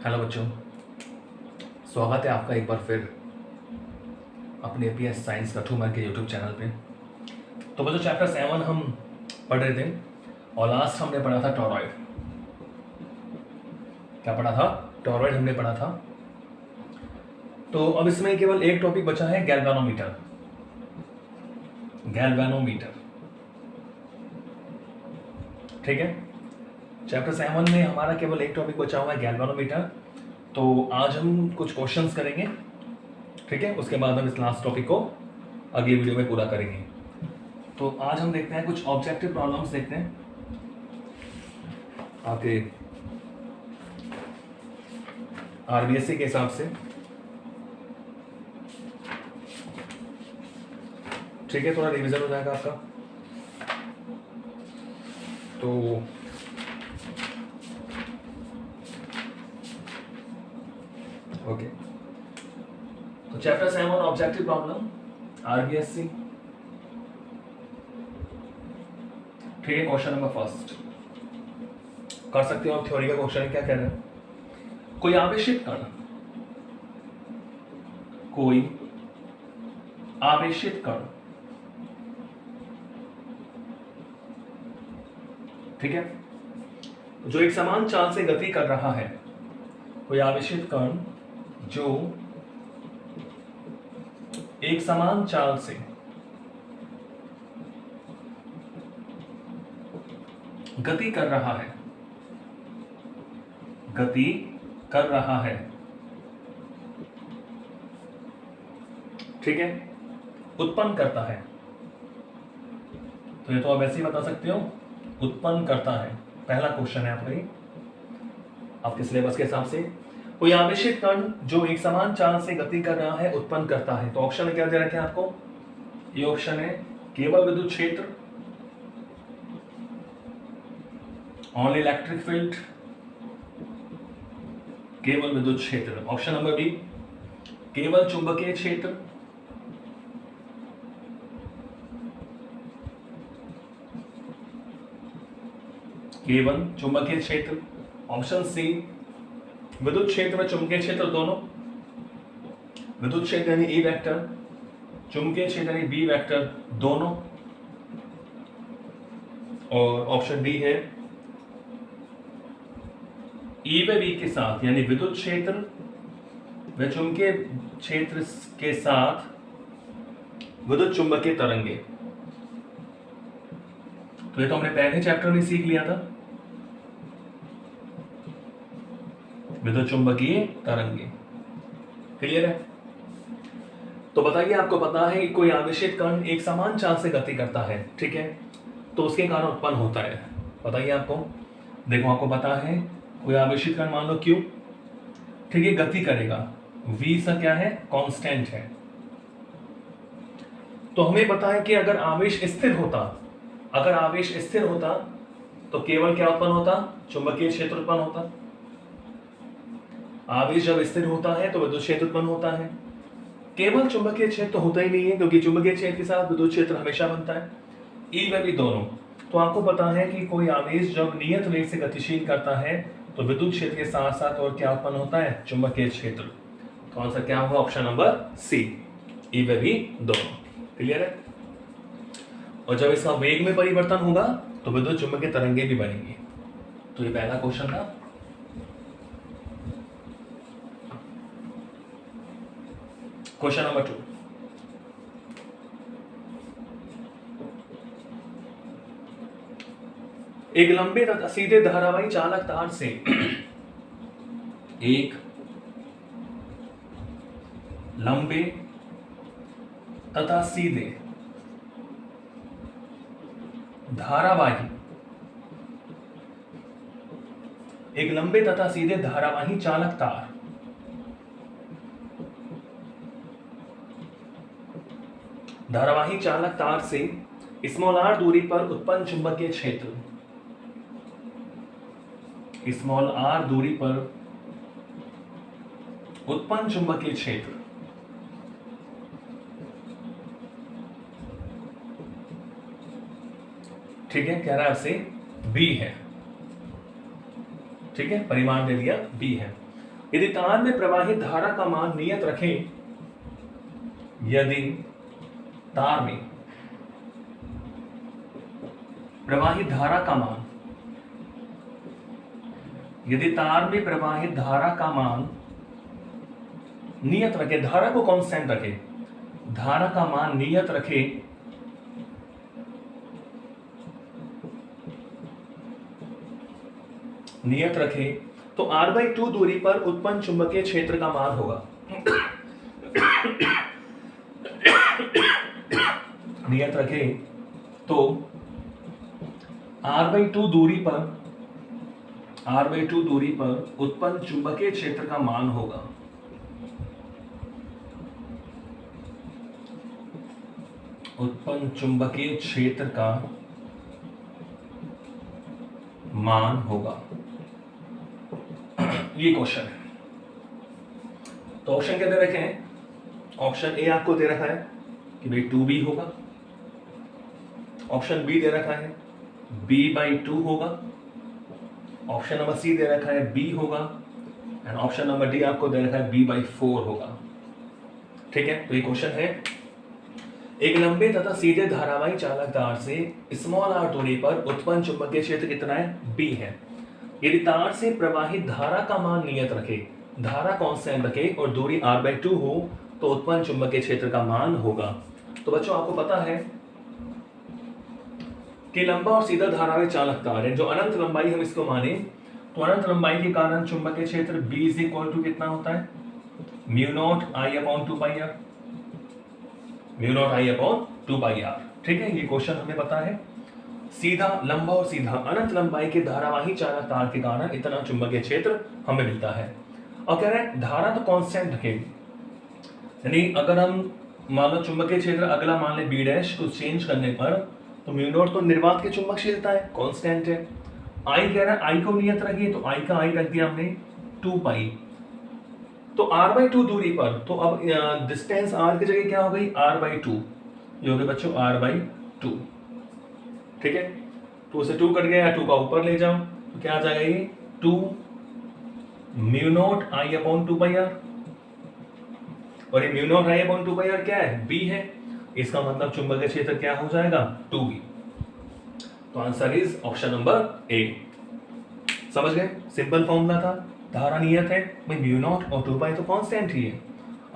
Hello बच्चों, स्वागत है आपका एक बार फिर अपने एपीएस साइंस कठू मैथ के यूट्यूब चैनल पे। तो बच्चों चैप्टर 7 हम पढ़ रहे थे और लास्ट हमने पढ़ा था टॉरॉइड। क्या पढ़ा था? टॉरॉइड हमने पढ़ा था। तो अब इसमें केवल एक टॉपिक बचा है, गैल्वेनोमीटर। गैल्वेनोमीटर, ठीक है। चैप्टर 7 में हमारा केवल एक टॉपिक बचा हुआ है, गैल्वेनोमीटर। तो आज हम कुछ क्वेश्चंस करेंगे, ठीक है। उसके बाद हम इस लास्ट टॉपिक को अगली वीडियो में पूरा करेंगे। तो आज हम देखते हैं कुछ ऑब्जेक्टिव प्रॉब्लम्स देखते हैं आपके आरबीएससी के हिसाब से, ठीक है। थोड़ा रिवीजन हो जाएगा आपका। तो ओके, तो चैप्टर 7 ऑब्जेक्टिव प्रॉब्लम आरबीएससी, ठीक है। क्वेश्चन नंबर फर्स्ट कर सकते हो आप। थ्योरी का क्वेश्चन क्या कह रहे हैं? कोई आवेशित कण, कोई आवेशित कण, ठीक है, जो एक समान चाल से गति कर रहा है। कोई आवेशित कण जो एक समान चाल से गति कर रहा है, गति कर रहा है, ठीक है, उत्पन्न करता है। तो ये तो आप ऐसे ही बता सकते हो, उत्पन्न करता है। पहला क्वेश्चन है आपका ये, आपके सिलेबस के हिसाब से। कोई आवेशित कण जो एक समान चाल से गति कर रहा है, उत्पन्न करता है। तो ऑप्शन क्या दे रखे हैं आपको? ये ऑप्शन है केवल विद्युत क्षेत्र, ओनली इलेक्ट्रिक फील्ड, केवल विद्युत क्षेत्र। ऑप्शन नंबर बी केवल चुंबकीय क्षेत्र, केवल चुंबकीय क्षेत्र। ऑप्शन सी विद्युत क्षेत्र व चुंबकीय क्षेत्र दोनों, विद्युत क्षेत्र यानी ए वेक्टर, चुंबकीय क्षेत्र यानी बी वेक्टर दोनों। और ऑप्शन डी है ई व बी के साथ, यानी विद्युत क्षेत्र व चुंबकीय क्षेत्र के साथ विद्युत चुंबकीय तरंगे। तो ये तो हमने पहले चैप्टर में सीख लिया था, विद्युत चुंबकीय तरंगे। क्लियर है? तो बताइए, आपको पता है कि कोई आवेशित कण एक समान चाल से गति करता है, ठीक है, तो उसके कारण उत्पन्न होता है। बताइए आपको। देखो, आपको पता है कोई आवेशित कण मान लो क्यू, ठीक है, गति करेगा। v सा क्या है? कांस्टेंट है। तो हमें पता है कि अगर आवेश स्थिर होता, अगर आवेश स्थिर होता तो केवल क्या उत्पन्न होता? चुंबकीय क्षेत्र उत्पन्न होता। आवेश जब स्थिर होता है तो विद्युत क्षेत्र उत्पन्न होता है। केवल चुंबकीय क्षेत्र तो होता ही नहीं है, क्योंकि चुंबकीय क्षेत्र के साथ विद्युत क्षेत्र हमेशा बनता है, ई व बी दोनों। तो आपको पता है कि कोई आवेश जब नियत वेग से गतिशील करता है तो विद्युत क्षेत्र के साथ साथ और क्या उत्पन्न होता है? चुंबकीय क्षेत्र। तो आंसर क्या होगा? ऑप्शन नंबर सी, ई व बी दोनों। क्लियर है? और जब इसका वेग में परिवर्तन होगा तो विद्युत चुंबकीय तरंगे भी बनेंगी। तो ये पहला क्वेश्चन था। क्वेश्चन नंबर 2, एक लंबे तथा सीधे धारावाही चालक तार से एक लंबे तथा सीधे धारावाही, एक लंबे तथा सीधे धारावाही चालक तार धारावाही चालक तार से स्मॉल r दूरी पर उत्पन्न चुंबकीय क्षेत्र, स्मॉल r दूरी पर उत्पन्न चुंबकीय क्षेत्र, ठीक है, कह रहा है आपसे बी है, ठीक है, परिमाण दे दिया बी है। यदि तार में प्रवाहित धारा का मान नियत रखें, यदि तार में प्रवाहित धारा का मान, यदि तार में प्रवाहित धारा का मान नियत रखे, धारा को कांस्टेंट रखे, धारा का मान नियत रखे, नियत रखे तो r/2 दूरी पर उत्पन्न चुंबकीय क्षेत्र का मान होगा। नियत रखे तो r/2 दूरी पर उत्पन्न चुंबकीय क्षेत्र का मान होगा। उत्पन्न चुंबकीय क्षेत्र का मान होगा। ये क्वेश्चन है। तो ऑप्शन क्या दे रखे हैं? ऑप्शन ए आपको दे रखा है कि भाई 2b होगा, ऑप्शन बी दे रखा है b/2 होगा, ऑप्शन नंबर सी दे रखा है b होगा, एंड ऑप्शन नंबर डी आपको दे रखा है b/4 होगा। ठीक है, तो ये क्वेश्चन है, एक लंबे तथा सीधे धारावाही चालक तार से स्मॉल r दूरी पर उत्पन्न चुंबकीय क्षेत्र कितना है? b है। यदि तार से प्रवाहित धारा का मान नियत रखे, धारा कांस्टेंट रखे और दूरी r/2 हो तो उत्पन्न चुंबकीय क्षेत्र का मान होगा। तो बच्चों आपको पता है कि लंबा और सीधा धारावाही चालक तार है, जो अनंत लंबाई हम इसको माने तो अनंत लंबाई के कारण चुंबकीय क्षेत्र B = कितना होता है? μ0I/2πr, μ0I/2πr। ठीक है, ये क्वेश्चन हमें पता है। सीधा, लंबा और सीधा अनंत लंबाई के धारावाही चालक तार के कारण इतना चुंबकीय क्षेत्र हमें मिलता है। और कह रहे हैं धारा तो कांस्टेंट रखे, यानी अगर हम मान लो चुंबकीय क्षेत्र अगला मान ले B' को चेंज करने पर तो μ0 तो निर्वात की चुंबकशीलता है, कांस्टेंट है। I कह रहा है I को नियत रखिए, तो I का I रख दिया हमने 2π। तो r/2 दूरी पर, तो अब डिस्टेंस r की जगह क्या हो गई? r/2, ये हो गया बच्चों r/2। ठीक है, 2 से 2 कट गया, 2 का ऊपर ले जाओ तो क्या आ जाएगा? ये 2 μ0I/2πr, और ये μ0I/2πr क्या है? b है। इसका मतलब चुंबकीय क्षेत्र क्या हो जाएगा? 2b। तो answer is option number A. समझ गए? सिंपल फॉर्मूला था, धारा नियत है, भाई μ0 और 2π तो कांस्टेंट ही है,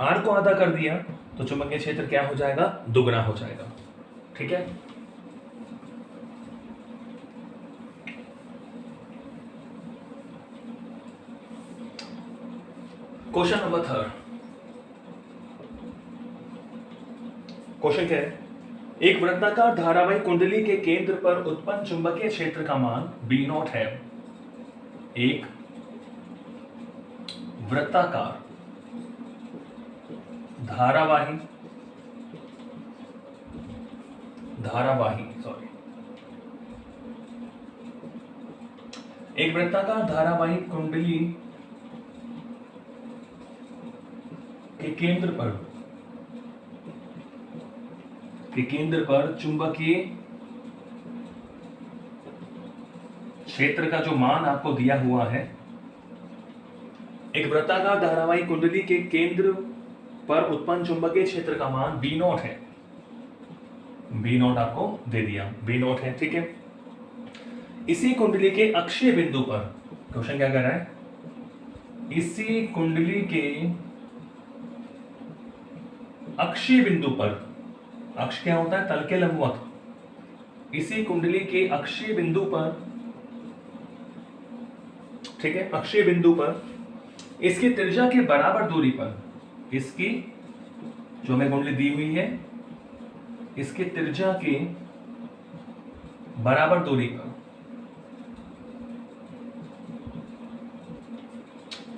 r को आधा कर दिया तो चुंबकीय क्षेत्र क्या हो जाएगा? दुगना हो जाएगा। ठीक है, क्वेश्चन नंबर 3। क्वेश्चन क्या है? एक वृत्ताकार धारावाही कुंडली के केंद्र पर उत्पन्न चुंबकीय क्षेत्र का मान B0 है। एक वृत्ताकार धारावाही एक वृत्ताकार धारावाही कुंडली के केंद्र पर चुंबकीय क्षेत्र का जो मान आपको दिया हुआ है, एक वृत्ताकार धारावाही कुंडली के केंद्र पर उत्पन्न चुंबकीय क्षेत्र का मान B0 है। B0 आपको दे दिया, B0 है। ठीक है, इसी कुंडली के अक्षीय बिंदु पर, क्वेश्चन क्या कर रहा है? इसी कुंडली के अक्षीय बिंदु पर, अक्ष क्या होता है? तल के लंबवत। इसी कुंडली के अक्षीय बिंदु पर, ठीक है, अक्षीय बिंदु पर इसकी त्रिज्या के बराबर दूरी पर, इसकी जो हमें कुंडली दी हुई है, इसकी त्रिज्या के बराबर दूरी पर,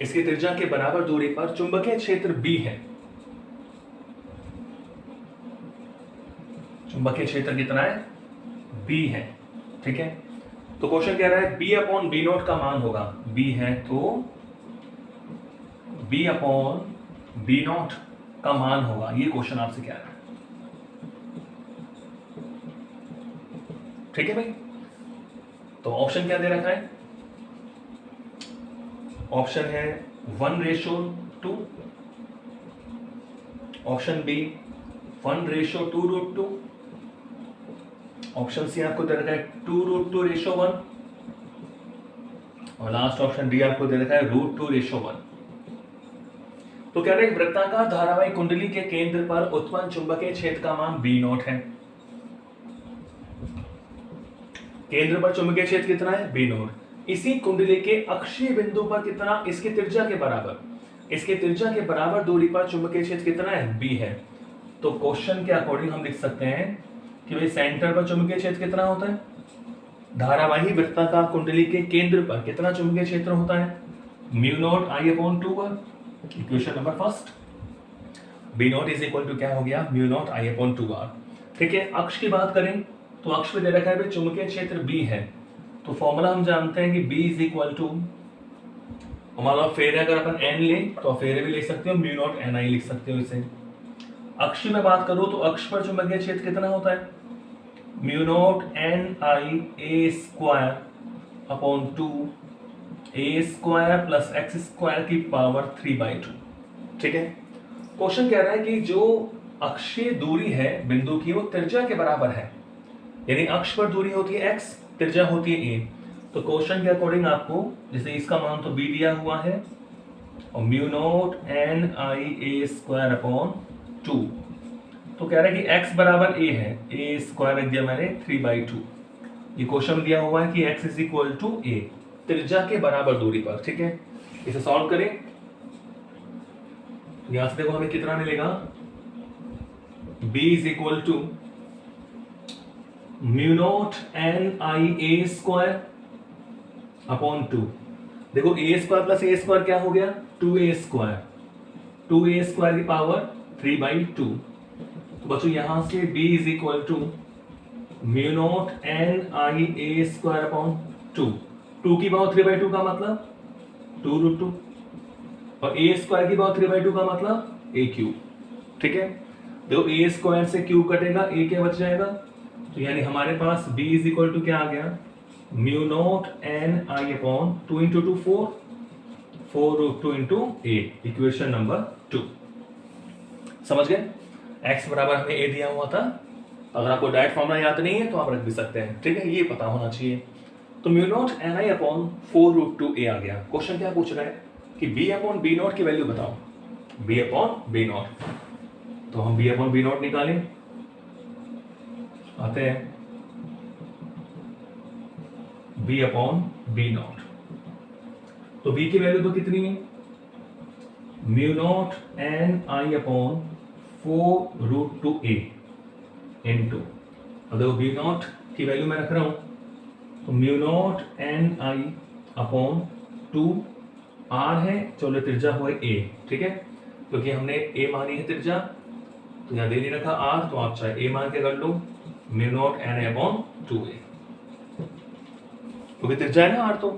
इसकी त्रिज्या के बराबर दूरी पर चुंबकीय क्षेत्र B है। चुंबकीय क्षेत्र कितना है? B है। ठीक है, तो क्वेश्चन कह रहा है B/B0 का मान होगा, B है तो B/B0 का मान होगा। ये क्वेश्चन आपसे कह रहा है। ठीक है भाई, तो ऑप्शन क्या दे रखा है? ऑप्शन है 1:2, ऑप्शन बी 1:2√2, ऑप्शन सी आपको दे रखा है 2√2:1, और लास्ट ऑप्शन डी आपको दे रखा है √2:1। तो कह रहे हैं वृत्ताकार धारावाही कुंडली के केंद्र पर उत्पन्न चुंबकीय क्षेत्र का मान B0 है। केंद्र पर चुंबकीय क्षेत्र कितना है? B0। इसी कुंडली के अक्षीय बिंदु पर कितना? इसकी त्रिज्या के बराबर, इसके त्रिज्या के बराबर दूरी पर चुंबकीय क्षेत्र कितना है? B है। तो क्वेश्चन के अकॉर्डिंग हम लिख सकते हैं कि भाई सेंटर पर चुंबकीय क्षेत्र कितना होता है? धारावाही वृत्ताकार कुंडली के केंद्र पर कितना चुंबकीय क्षेत्र होता है? μ0I/2R। Equation number first, B0 is equal to क्या हो गया? μ0I/2R। ठीक है, अक्ष की बात करें तो अक्ष पे दे रखा है भाई चुंबकीय क्षेत्र B है, तो फॉर्मूला हम जानते हैं कि B इज इक्वल टू, हमारा फेरे अगर अपन n ले तो फेरे भी लिख सकते हो, μ0 Ni लिख सकते हो इसे। अक्ष में बात करो तो अक्ष पर चुंबकीय क्षेत्र कितना होता है? μ0 Ni² A² प्लस x² की पावर 3/2। ठीक है, क्वेश्चन कह रहा है कि जो अक्षीय दूरी है बिंदु की वो त्रिज्या के बराबर है, यानी अक्ष पर दूरी होती है x, त्रिज्या होती है a। तो क्वेश्चन के अकॉर्डिंग आपको जैसे इसका मान तो b दिया हुआ है और μ0 Ni/A²/2, तो कह रहा है कि x बराबर a है, A² रख दिया मैंने 3/2। ये क्वेश्चन दिया हुआ है कि x is equal to a, त्रिज्या के बराबर दूरी पर। ठीक है, इसे सॉल्व करें, यहां से देखो हमें कितना मिलेगा? b is equal to μ0 Ni/A²/2। देखो A² प्लस A² क्या हो गया? 2A², 2A² की पावर 3/2। तो बच्चों यहां से b is equal to μ0 Ni/A²/2। 2 की पावर 3/2 का मतलब 2√2, और A² की पावर 3/2 का मतलब A³। ठीक है, देखो A² से Q कटेगा, A क्या बच जाएगा? तो यानी हमारे पास b इज इक्वल टू क्या आ गया? μ0 Ni/2 × 2 4, 4√2 × A। Equation number 2। समझ गए? x बराबर हमें a दिया हुआ था, अगर आपको डायरेक्ट फॉर्मूला याद नहीं है तो आप रख भी सकते हैं। ठीक है, ये पता होना चाहिए। तो μ0 Ni/4√2a आ गया। क्वेश्चन क्या पूछ रहा है कि b/b0 की वैल्यू बताओ, b/b0। तो हम b/b0 निकालें, आते हैं b/b0। तो b की वैल्यू तो कितनी है? μ0 Ni/4√2a इनटू, अब देखो b0 की वैल्यू मैं रख रहा हूं, तो μ0 Ni/2R है, चलो त्रिज्या हुआ a। ठीक है, क्योंकि हमने a मानी है त्रिज्या, तो यहां दे नहीं रखा r, तो आप चाहे a मान के कर लो, μ0 Ni/2a, क्योंकि त्रिज्या है ना r। तो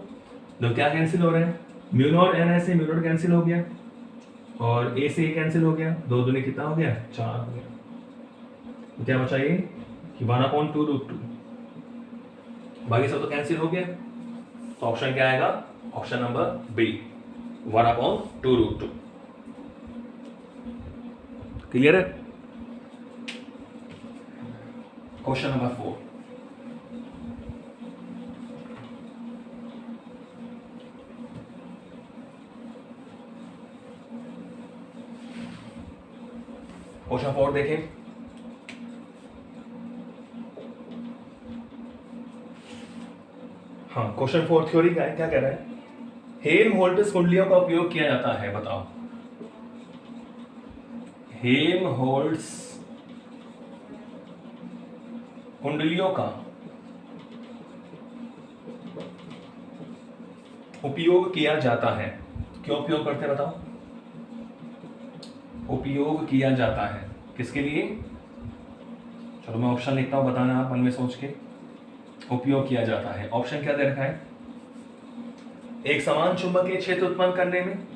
क्या कैंसिल हो रहे हैं? μ0 Ni से μ0 कैंसिल हो गया, और a से a कैंसिल हो गया, 2 दूनी कितना हो गया? 4 हो गया। तो क्या बचा ये कि 1/2√2, बाकी सब तो कैंसिल हो गया। तो ऑप्शन क्या आएगा? Option number B, 1/2√2। क्लियर है? क्वेश्चन नंबर 4, क्वेश्चन 4 देखें। हाँ, क्वेश्चन 4 थ्योरी का है। क्या कह रहा है? हेल्महोल्ट्ज कुंडलियों का उपयोग किया जाता है, बताओ। हेल्महोल्ट्ज कुंडलियों का उपयोग किया जाता है। क्यों उपयोग करते हैं बताओ? उपयोग किया जाता है किसके लिए? चलो मैं ऑप्शन लिखता हूं, बताना आप मन में सोच के। उपयोग किया जाता है, ऑप्शन क्या दे रखा है? एक समान चुंबकीय क्षेत्र उत्पन्न करने में,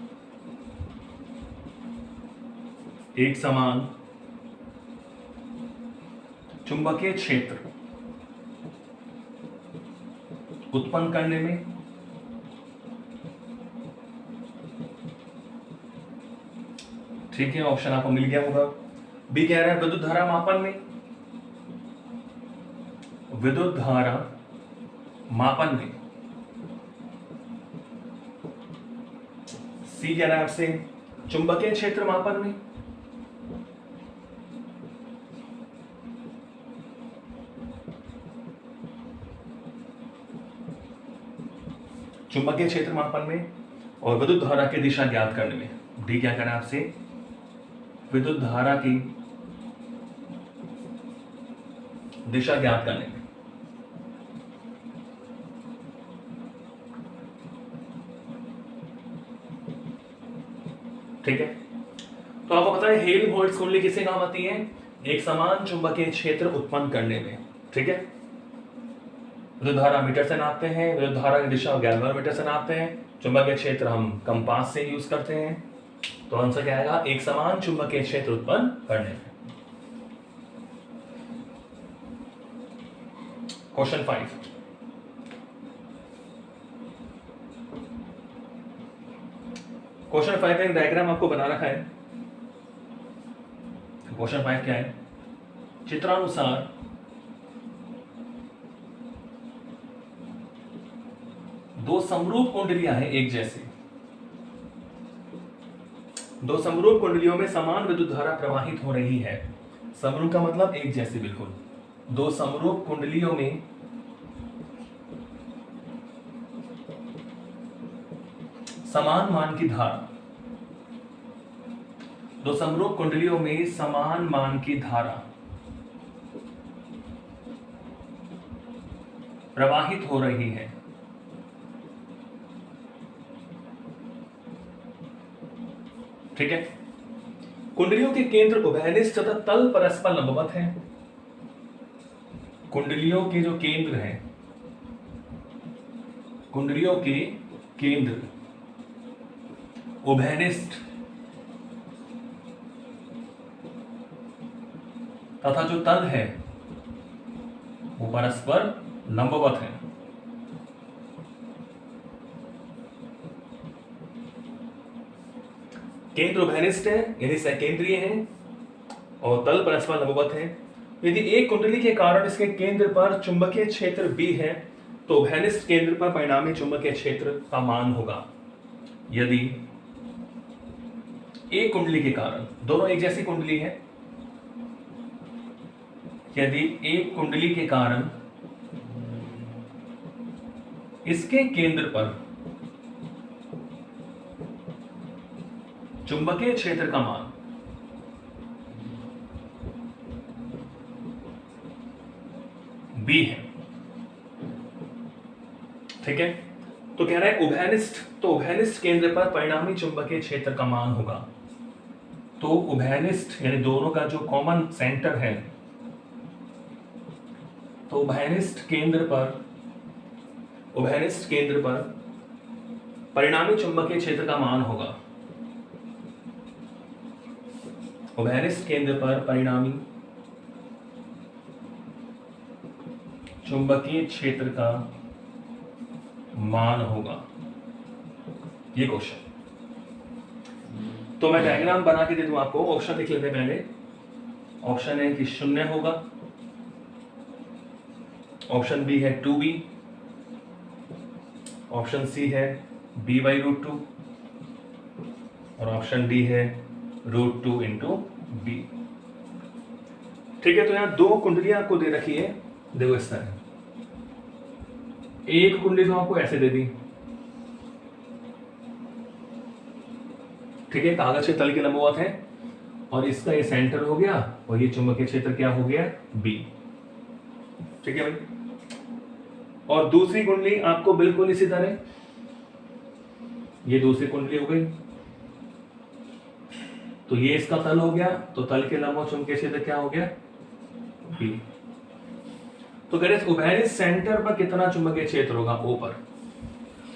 एक समान चुंबकीय क्षेत्र उत्पन्न करने में, ठीक है, ऑप्शन आपको मिल गया होगा। बी कह रहा है विद्युत धारा मापन में, विद्युत धारा मापन में। सी कह रहा है आपसे चुंबकीय क्षेत्र मापन में। चुंबकीय क्षेत्र मापन में और विद्युत धारा की दिशा ज्ञात करने में। डी क्या करें आपसे विद्युत धारा की दिशा ज्ञात करने में। ठीक है, तो आपको पता है हेल्महोल्ट्ज कुंडली किससे काम आती है? एक समान चुंबकीय क्षेत्र उत्पन्न करने में। ठीक है, विद्युत धारा मीटर से नापते हैं, विद्युत धारा की दिशा गैल्वेनोमीटर से नापते हैं, चुंबकीय क्षेत्र हम कंपास से यूज करते हैं। तो आंसर क्या आएगा? एक समान चुंबकीय क्षेत्र उत्पन्न करने में। क्वेश्चन 5, क्वेश्चन 5 का एक डायग्राम आपको बना रखा है। क्वेश्चन 5 क्या है? चित्रानुसार दो समरूप कुंडलियां हैं एक जैसी। दो समरूप कुंडलियों में समान विद्युत धारा प्रवाहित हो रही है। समरूप का मतलब एक जैसी, बिल्कुल। दो समरूप कुंडलियों में समान मान की धारा, दो समरूप कुंडलियों में समान मान की धारा प्रवाहित हो रही है। ठीक है, कुंडलियों के केंद्र उभयनिष्ठ तथा तल परस्पर लंबवत हैं। कुंडलियों के जो केंद्र हैं, कुंडलियों के केंद्र उभयनिष्ठ तथा जो तल है वो परस्पर लंबवत है। केंद्र उभयनिष्ठ है यानी सकेंद्रीय है और तल परस्पर लंबवत है। यदि एक कुंडली के कारण इसके केंद्र पर चुंबकीय क्षेत्र B है तो उभयनिष्ठ केंद्र पर परिणामी चुंबकीय क्षेत्र का मान होगा। यदि एक कुंडली के कारण, दोनों एक जैसी कुंडली है, यदि एक कुंडली के कारण इसके केंद्र पर चुंबकीय क्षेत्र का मान B है। ठीक है, तो कह रहा है उभयनिष्ठ, तो उभयनिष्ठ केंद्र पर परिणामी चुंबकीय क्षेत्र का मान होगा। तो उभयनिष्ठ यानी दोनों का जो कॉमन सेंटर है, तो उभयनिष्ठ केंद्र पर परिणामी चुंबकीय क्षेत्र का मान होगा। उभयनिष्ठ केंद्र पर परिणामी चुंबकीय क्षेत्र का मान होगा। ये क्वेश्चन, तो मैं डायग्राम बना के दे दूं आपको। ऑप्शन लिख लेते हैं पहले। ऑप्शन है कि 0 होगा, ऑप्शन बी है 2b, ऑप्शन सी है b/√2 और ऑप्शन डी है √2 × b। ठीक है, तो यहां दो कुंडलियां आपको दे रखी है, देखो इस तरह। एक कुंडली तो आपको ऐसे दे दी, ठीक है, कागज के तल के लंबवत है और इसका ये सेंटर हो गया और ये चुंबकीय क्षेत्र क्या हो गया? B। ठीक है भाई। और दूसरी कुंडली आपको बिल्कुल इसी तरह, ये दूसरी कुंडली हो गई, तो ये इसका तल हो गया, तो तल के लंबवत चुंबकीय क्षेत्र क्या हो गया? B। तो कह रहे उभयनिष्ठ सेंटर पर कितना चुंबकीय क्षेत्र होगा? O पर।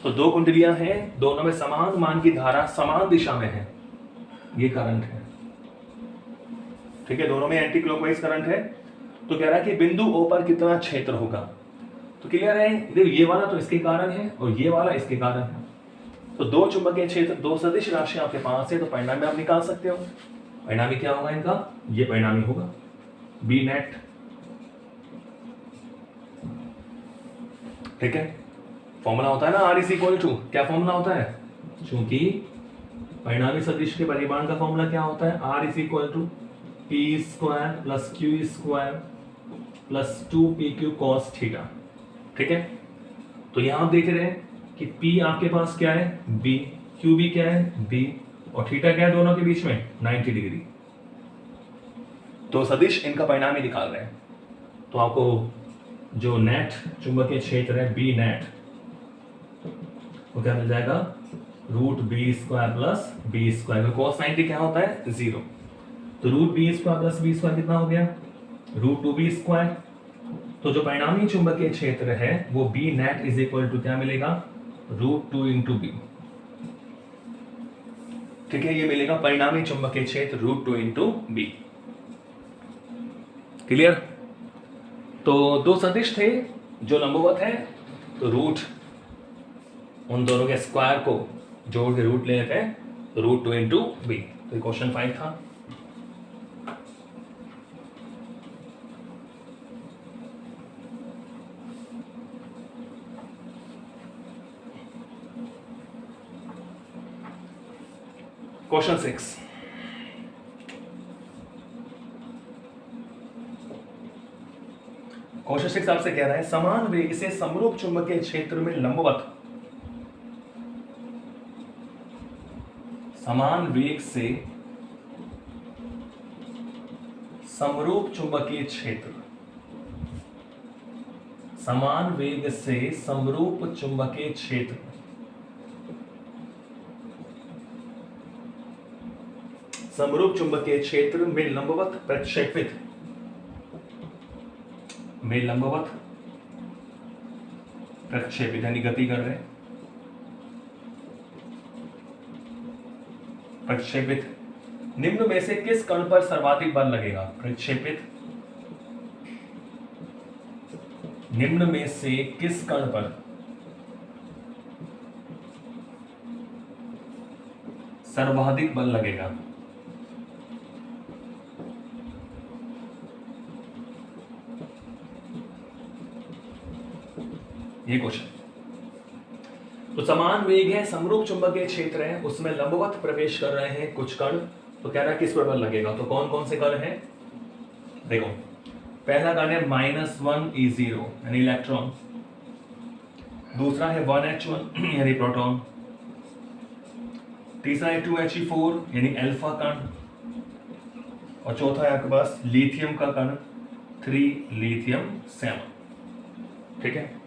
तो दो कुंडलियां हैं, दोनों में समान मान की धारा समान दिशा में है, ये करंट है। ठीक है, दोनों में एंटी क्लॉकवाइज करंट है। तो कह रहा है कि बिंदु O पर कितना क्षेत्र होगा। तो क्लियर है, देखो ये वाला तो इसके कारण है और ये वाला इसके कारण है। तो दो चुंबकीय क्षेत्र, दो सदिश राशि आपके पास है, तो परिणाम में आप निकाल सकते हो। परिणामी क्या होगा इनका, ये परिणामी होगा बी नेट। ठीक है, फॉर्मूला होता है ना आर इज इक्वल टू, क्या फॉर्मूला होता है, चूंकि परिणामी सदिश के परिमाण का फॉर्मूला क्या होता है, R is equal to P square plus Q square plus 2pq cos theta. ठीक है, तो यहां आप देख रहे हैं कि P आपके पास क्या है B, Q भी क्या है B, और थीटा क्या है दोनों के बीच में 90 डिग्री। तो सदिश इनका परिणामी निकाल रहे हैं, तो आपको जो नेट चुंबकीय क्षेत्र है बी नेट, वो क्या मिल जाएगा, root B square plus B square. cos 90 क्या होता है 0, तो root B square plus B square कितना हो गया, रूट 2b स्क्वायर। तो जो परिणामी चुंबकीय क्षेत्र है वो B net is equal to क्या मिलेगा, रूट 2 इंटू बी। ठीक है, ये मिलेगा परिणामी चुंबकीय क्षेत्र रूट 2 इंटू बी। क्लियर। तो दो सदिश थे जो लंबवत है, तो रूट उन दोनों के स्क्वायर को जोड़ के रूट ले लेते हैं, रूट 2 इंटू बी। तो क्वेश्चन 5 था। क्वेश्चन 6, क्वेश्चन 6 आपसे कह रहा है समान वेग से समरूप चुंबकीय क्षेत्र में लंबवत, समान वेग से समरूप चुंबकीय क्षेत्र, समान वेग से समरूप चुंबकीय क्षेत्र समरूप चुंबकीय क्षेत्र में लंबवत प्रक्षेपित, में लंबवत प्रक्षेपित यानी गति कर रहे हैं, प्रक्षेपित निम्न में से किस कण पर सर्वाधिक बल लगेगा, प्रक्षेपित निम्न में से किस कण पर सर्वाधिक बल लगेगा। ये क्वेश्चन। तो समान वेग है, समरूप चुंबकीय क्षेत्र है, उसमें लंबवत प्रवेश कर रहे हैं कुछ कण, तो कह रहा है किस पर बल लगेगा। तो कौन कौन से कण हैं, देखो पहला कण है -1 E0 यानी इलेक्ट्रॉन, दूसरा है 1H1 यानी प्रोटॉन, तीसरा है 2He4 यानी अल्फा कण, और चौथा है आपके पास लिथियम का कण 3 लिथियम 7। ठीक है,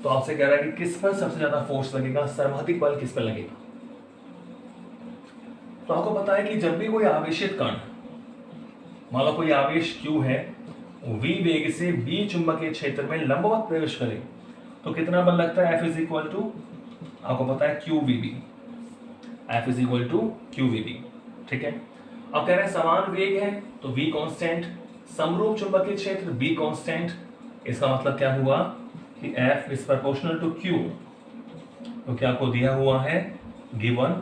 तो आपसे कह रहा है कि किस पर सबसे ज्यादा फोर्स लगेगा, सर्वाधिक बल किस पर लगेगा। तो आपको पता है कि जब भी कोई आवेशित कण, मान लो कोई आवेश Q है, v वेग से B चुंबकीय क्षेत्र में लंबवत प्रवेश करे, तो कितना बल लगता है, F इज इक्वल टू, आपको पता है QVB, F is equal to QVB। ठीक है, अब कह रहे हैं समान वेग है तो V कांस्टेंट, समरूप चुंबकीय क्षेत्र B कांस्टेंट, इसका मतलब क्या हुआ कि F is proportional to Q, तो क्या आपको दिया हुआ है given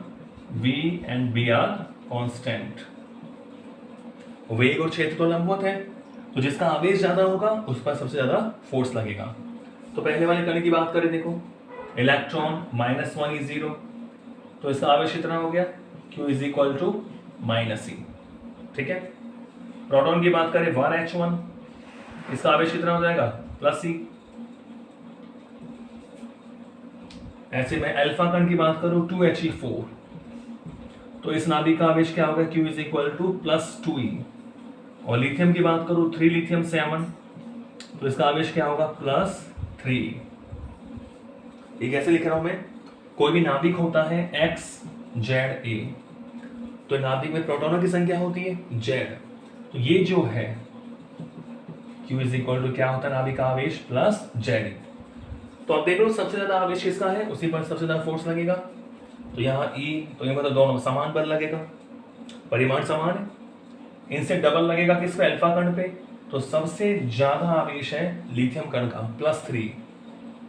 V and B are constant. वेग और क्षेत्र तो लंबवत है, तो जिसका आवेश ज्यादा होगा उस पर सबसे ज्यादा फोर्स लगेगा। तो पहले वाले कण की बात करें, देखो इलेक्ट्रॉन -1 E0, तो इसका आवेश कितना हो गया, Q is equal to -E। ठीक है, प्रोटॉन की बात करें 1H1, इसका आवेश कितना हो जाएगा +E। ऐसे में अल्फा कण की बात करूं 2He4, तो इस नाभिक का आवेश क्या होगा, Q is equal to +2E। और लिथियम की बात करूं 3 लिथियम 7, तो इसका आवेश क्या होगा +3। ये कैसे लिख रहा हूं मैं, कोई भी नाभिक होता है X Z A, तो नाभिक में प्रोटॉनों की संख्या होती है Z, तो ये जो है Q इज इक्वल टू क्या होता है, नाभिक का आवेश +Z। तो आप देख लो सबसे ज्यादा आवेश किसका है, उसी पर सबसे ज्यादा फोर्स लगेगा। तो यहाँ E, तो ये मतलब दोनों समान बल लगेगा, परिमाण समान है, इनसे डबल लगेगा किस पे, अल्फा कण पे, तो सबसे ज्यादा आवेश है लिथियम कण का +3,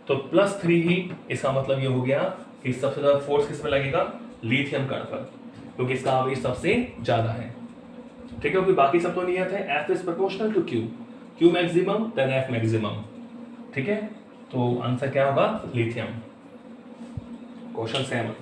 तो +3 ही इसका मतलब ये हो गया कि सबसे ज्यादा फोर्स किस पे लगेगा, लिथियम कण पर, क्योंकि इसका आवेश सबसे ज्यादा है। ठीक है, क्योंकि बाकी सब तो नियत है, F is proportional to Q, Q maximum then F maximum. ठीक है, तो आंसर क्या होगा? लिथियम। क्वेश्चन 7,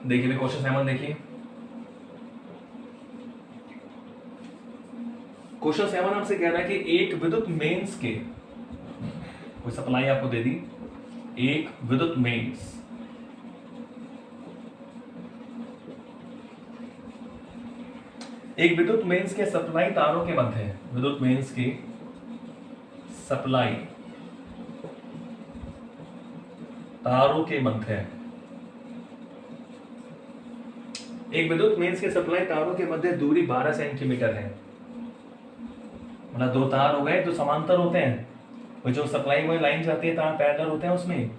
देखिए क्वेश्चन 7 देखिए। क्वेश्चन 7 आपसे कह रहा है कि एक विद्युत मेंस के, कोई सप्लाई आपको दे दी, एक विद्युत मेंस के सप्लाई तारों के मध्य, विद्युत मेंस के सप्लाई तारों के मध्य, एक विद्युत मेंस के सप्लाई तारों के मध्य दूरी 12 सेंटीमीटर है। मतलब दो तार हो गए जो समांतर होते हैं, और जो सप्लाई में लाइन जाती है तार पैरेलल होते हैं, उसमें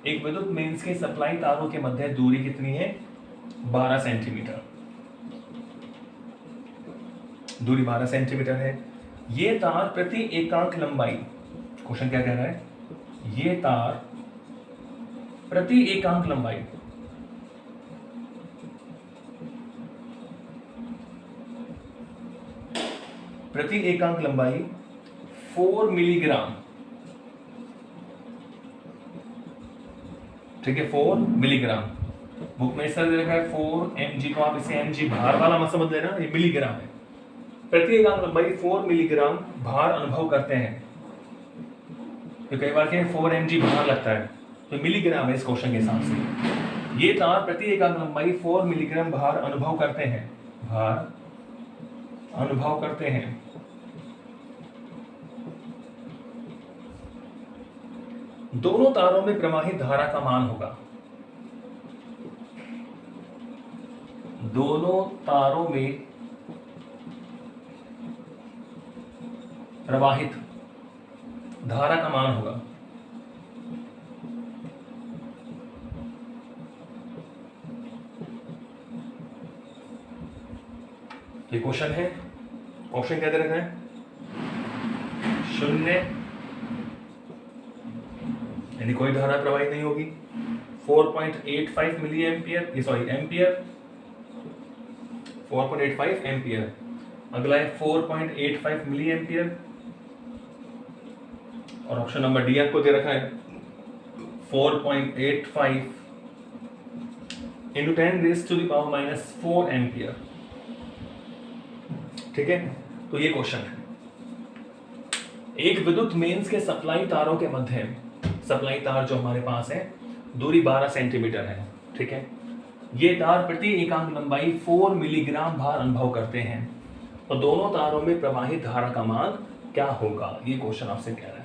एक विद्युत मेंस के सप्लाई तारों के मध्य दूरी कितनी है? 12 सेंटीमीटर। दूरी 12 सेंटीमीटर है। ये तार प्रति एकांक लंबाई, क्वेश्चन क्या कह रहा है? ये तार प्रति एकांक लंबाई प्रति एकांक लंबाई 4 मिलीग्राम, ठीक है 4 मिलीग्राम। बुक में इस तरह दे रखा है 4 mg, तो आप इसे mg भार वाला मत समझ लेना, ये मिलीग्राम है। प्रति एकांक लंबाई 4 मिलीग्राम भार अनुभव करते हैं। तो कई बार 4 mg भार लगता है, तो मिलीग्राम है इस क्वेश्चन के हिसाब से। ये तार प्रति एकांक लंबाई 4 मिलीग्राम भार अनुभव करते हैं, भार अनुभव करते हैं। दोनों तारों में प्रवाहित धारा का मान होगा, दोनों तारों में प्रवाहित धारा का मान होगा। ये क्वेश्चन है, क्वेश्चन क्या दे रखा है? 0 यानी कोई धारा प्रवाहित नहीं होगी। 4.85 मिली एम्पियर, एम्पियर 4.85 एम्पियर। अगला है 4.85 मिली एम्पियर, और ऑप्शन नंबर डी आपको दे रखा है 4.85 इंटू 10⁻⁻⁴ एम्पियर। ठीक है, तो ये क्वेश्चन है। एक विद्युत मेंस के सप्लाई तारों के मध्य, सप्लाई तार जो हमारे पास है, दूरी 12 सेंटीमीटर है। ठीक है, ये तार प्रति एकांक लंबाई 4 मिलीग्राम भार अनुभव करते हैं, और दोनों तारों में प्रवाहित धारा का मान क्या होगा? ये क्वेश्चन आपसे कह रहा है।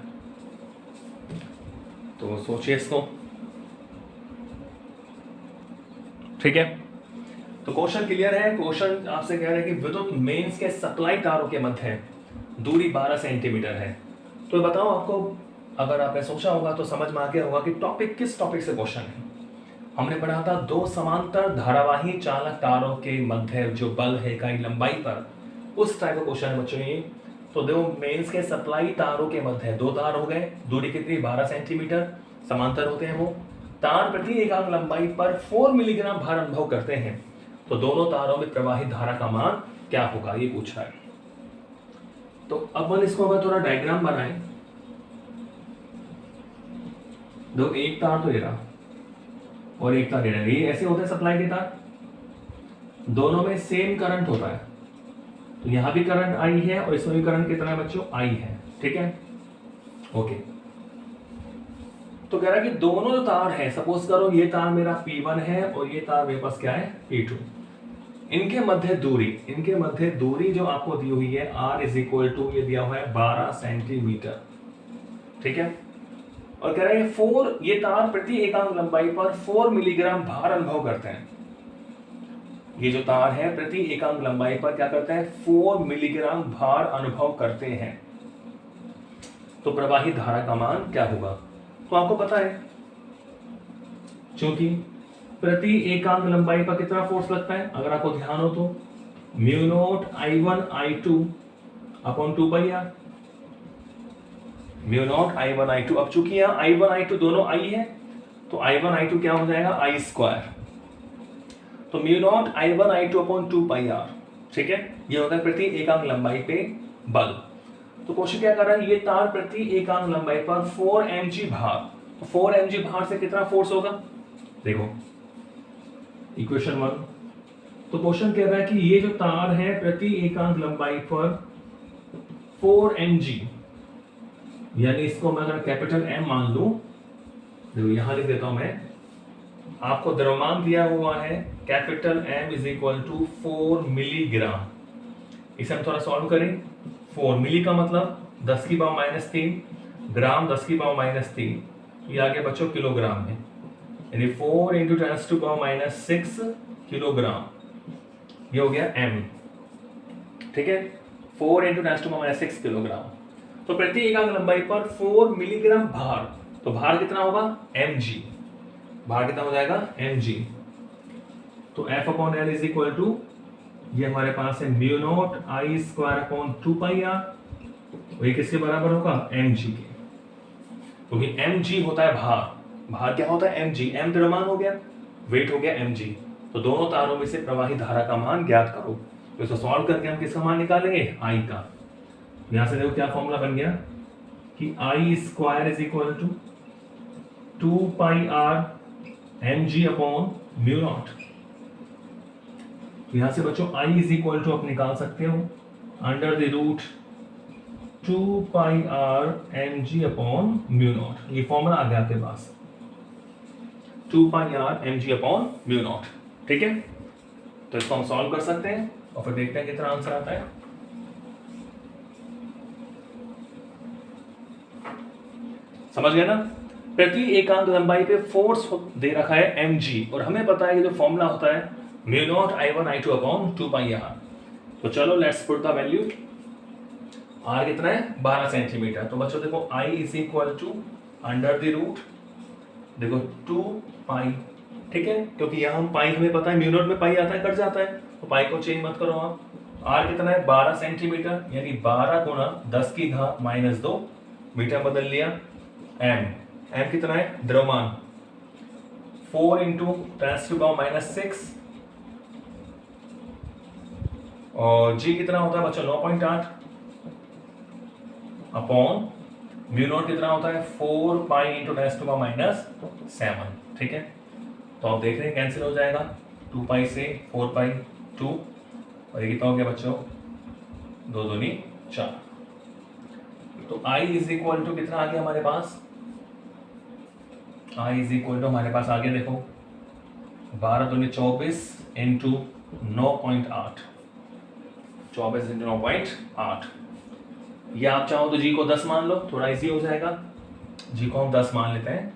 तो सोचिए इसको। ठीक है, तो क्वेश्चन क्लियर है। क्वेश्चन आपसे कह रहा है कि विद्युत मेंस के सप्लाई तारों के मध्य दूरी 12 सेंटीमीटर है। तो बताओ आपको, अगर आपने सोचा होगा तो समझ में आ गया होगा कि टॉपिक किस टॉपिक से क्वेश्चन है। हमने पढ़ा था दो समांतर धारावाही चालक तारों के मध्य जो बल है इकाई लंबाई पर, उस टाइप का क्वेश्चन है बच्चों ये। तो दो मेंस के सप्लाई तारों के मध्य दो तार हो गए, दूरी कितनी? 12 सेंटीमीटर, समांतर होते हैं वो। तार प्रति एकांक लंबाई पर 4 मिलीग्राम भार अनुभव करते हैं, तो दोनों तारों में प्रवाहित धारा का मान क्या होगा? ये पूछ रहा है। तो अब अपन इसको अगर थोड़ा डायग्राम बनाएं, दो एक तार तो ये रहा और एक तार ये रहा, ये ऐसे होते हैं सप्लाई के तार, दोनों में सेम करंट होता है। तो यहां भी करंट आई है और इसमें भी करंट कितना है बच्चों? आई है। ठीक है, ओके। तो कह रहा है कि दोनों जो तार है, सपोज करो ये तार मेरा P1 है और ये तार मेरे पास क्या है? P2। इनके मध्य दूरी जो आपको दी हुई है R = ये दिया हुआ है 12 सेंटीमीटर। ठीक है, और कह रहा है 4, ये तार प्रति एकांक लंबाई पर 4 मिलीग्राम भार अनुभव करते हैं। ये जो तार है प्रति एकांक लंबाई पर क्या करते हैं? 4 मिलीग्राम भार अनुभव करते हैं। तो प्रवाहित धारा का मान क्या होगा? तो आपको पता है, क्योंकि प्रति एकांक लंबाई पर कितना फोर्स लगता है, अगर आपको ध्यान हो तो μ0 I1 I2 upon 2πr। Mu naught I1 I2। अब चूंकि यहाँ I1 I2 दोनों I है तो I1 I2 क्या हो जाएगा I स्क्वायर। तो mu naught I1 I2 upon 2πr, ठीक है, ये होता है प्रति एकांक लंबाई पे बल। तो क्वेश्चन क्या कर रहा है, ये तार प्रति एकांक लंबाई पर 4 mg भार, तो 4 mg भार से कितना फोर्स होगा, देखो इक्वेशन 1। तो क्वेश्चन कह रहा है कि ये जो तार है प्रति एकांक लंबाई पर 4 mg, यानी इसको मैं अगर कैपिटल M मान लूं, देखो यहां लिख देता हूं मैं, आपको द्रव्यमान दिया हुआ है capital M is equal to 4 milligram. इसे हम थोड़ा सॉल्व करें। 4 मिली का मतलब 10 की पावर -3, ग्राम 10 की पावर -3, ये आगे बच्चों किलोग्राम में, यानी 4 इंटू 10 टू पावर -6 किलोग्राम, ये हो गया M, ठीक है, 4 इंटू 10 टू पावर -6 किलोग्राम। तो प्रति एकांक लंबाई पर 4 मिलीग्राम भार, तो भार कितना होगा mg, भार कितना हो जाएगा mg। तो F upon L is equal to, ये हमारे पास है mu naught I square upon 2πr, ये किसके बराबर होगा mg के, क्योंकि mg होता है भार, भार क्या होता है mg, m द्रव्यमान हो गया, वेट हो गया mg। तो दोनों तारों में से प्रवाही धारा का मान ज्ञात करो। तो इसको सॉल्व करके हम किसका मान निकालेंगे I का। यहां से देखो क्या फॉर्मूला बन गया कि I square is equal to 2πr mg upon mu naught. तो यहां से बच्चों I इज इक्वल टू आप निकाल सकते हो under the root 2πr mg upon mu naught, ये फॉर्मूला आ गया आपके पास 2πr mg upon mu naught, ठीक है। तो इसको हम सॉल्व कर सकते हैं और फिर देखते हैं कितना आंसर आता है। समझ गए ना, प्रति एकांक लंबाई पे फोर्स दे रखा है mg और हमें पता है कि जो फॉर्मूला होता है mu not I1 I2 upon 2πr। तो चलो let's put the value. r कितना है 12 सेंटीमीटर। तो बच्चों देखो I is equal to under the root, देखो 2π, ठीक है, क्योंकि यहाँ हम पाई हमें पता है म्यू नॉट में पाई आता है, कट जाता है, तो पाई को चेंज मत करो आप। r कितना है 12 सेंटीमीटर, यानी 12 गुना 10 की घात -2 मीटर बदल लिया। m कितना है द्रव्यमान 4 इंटू 10 टू पावर -6, और g कितना होता है बच्चों 9.8 अपॉन म्यू नॉट कितना होता है 4π इंटू 10 टू पावर -7, ठीक है। तो आप देख रहे हैं कैंसिल हो जाएगा, 2π से 4π 2, और ये कितना हो गया बच्चों 2 दूनी 4। तो I इज इक्वल टू कितना आ गया हमारे पास, I इज इक्वल टू हमारे पास आ गया देखो 12 दूनी 24 इंटू 9.8, 24 इंटू 9.8। या आप चाहो तो जी को 10 मान लो, थोड़ा इजी हो जाएगा, जी को हम 10 मान लेते हैं,